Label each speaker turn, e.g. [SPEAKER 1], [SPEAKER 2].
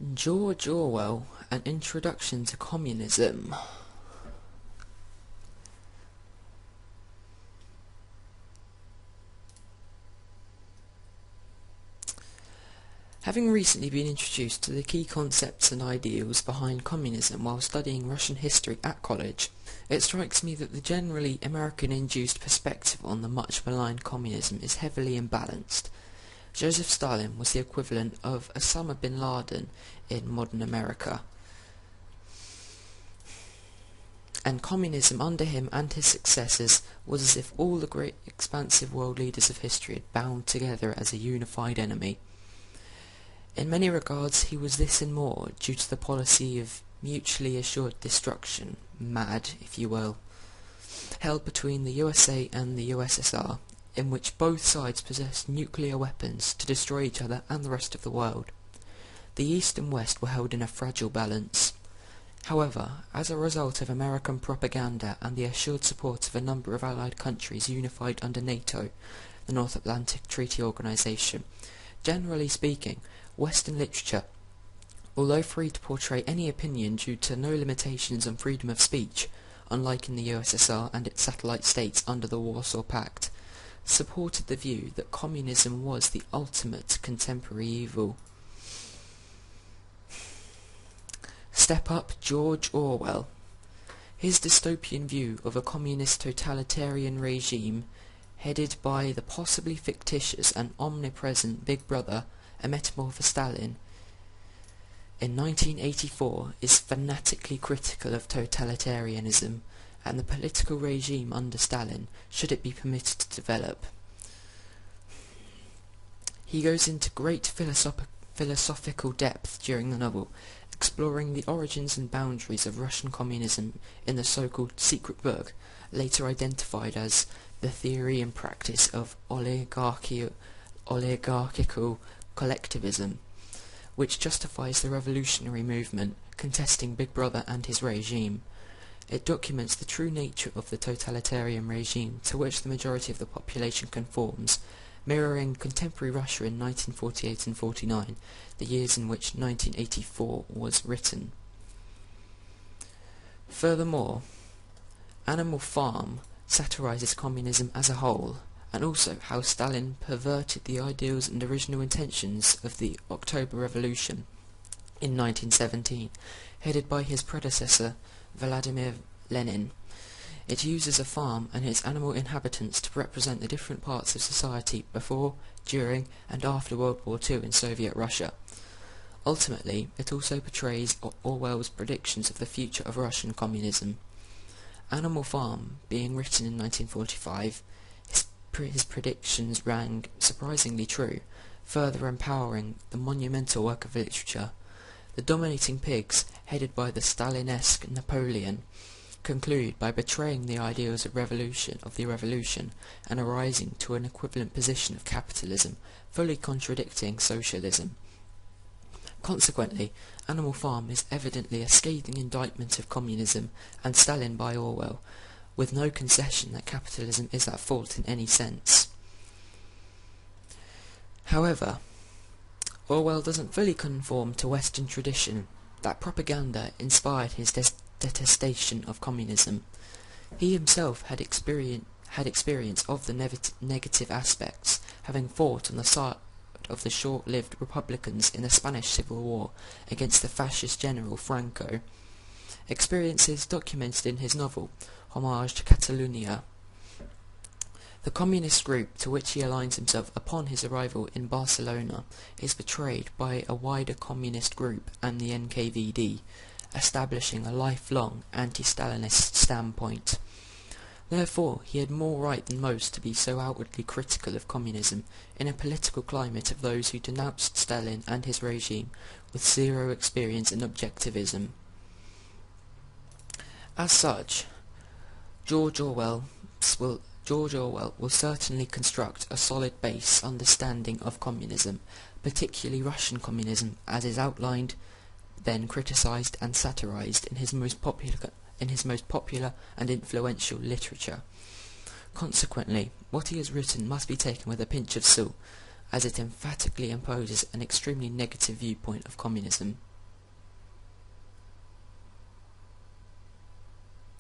[SPEAKER 1] George Orwell, An Introduction to Communism. Having recently been introduced to the key concepts and ideals behind communism while studying Russian history at college, it strikes me that the generally American-induced perspective on the much maligned communism is heavily imbalanced. Joseph Stalin was the equivalent of Osama bin Laden in modern America, and communism under him and his successors was as if all the great expansive world leaders of history had bound together as a unified enemy. In many regards he was this and more, due to the policy of mutually assured destruction, MAD if you will, held between the USA and the USSR, in which both sides possessed nuclear weapons to destroy each other and the rest of the world. The East and West were held in a fragile balance. However, as a result of American propaganda and the assured support of a number of allied countries unified under NATO, the North Atlantic Treaty Organization, generally speaking, Western literature, although free to portray any opinion due to no limitations on freedom of speech, unlike in the USSR and its satellite states under the Warsaw Pact, supported the view that communism was the ultimate contemporary evil. Step up George Orwell. His dystopian view of a communist totalitarian regime headed by the possibly fictitious and omnipresent Big Brother, a metaphor for Stalin, in 1984 is fanatically critical of totalitarianism and the political regime under Stalin, should it be permitted to develop. He goes into great philosophical depth during the novel, exploring the origins and boundaries of Russian communism in the so-called secret book, later identified as the theory and practice of oligarchical collectivism, which justifies the revolutionary movement contesting Big Brother and his regime. It documents the true nature of the totalitarian regime to which the majority of the population conforms, mirroring contemporary Russia in 1948 and 49, the years in which 1984 was written. Furthermore, Animal Farm satirizes communism as a whole, and also how Stalin perverted the ideals and original intentions of the October Revolution in 1917, headed by his predecessor Vladimir Lenin. It uses a farm and its animal inhabitants to represent the different parts of society before, during, and after World War II in Soviet Russia. Ultimately, it also portrays Orwell's predictions of the future of Russian communism. Animal Farm being written in 1945, his predictions rang surprisingly true, further empowering the monumental work of literature. The dominating pigs, headed by the Stalin-esque Napoleon, conclude by betraying the ideals of the revolution and arising to an equivalent position of capitalism, fully contradicting socialism. Consequently, Animal Farm is evidently a scathing indictment of communism and Stalin by Orwell, with no concession that capitalism is at fault in any sense. However, Orwell doesn't fully conform to Western tradition. That propaganda inspired his detestation of communism. He himself had experience of the negative aspects, having fought on the side of the short-lived Republicans in the Spanish Civil War against the fascist general Franco. Experiences documented in his novel, Homage to Catalonia. The communist group to which he aligns himself upon his arrival in Barcelona is betrayed by a wider communist group and the NKVD, establishing a lifelong anti-Stalinist standpoint. Therefore, he had more right than most to be so outwardly critical of communism in a political climate of those who denounced Stalin and his regime with zero experience in objectivism. As such, George Orwell will certainly construct a solid base understanding of communism, particularly Russian communism, as is outlined, then criticised and satirised in his most popular and influential literature. Consequently, what he has written must be taken with a pinch of salt, as it emphatically imposes an extremely negative viewpoint of communism.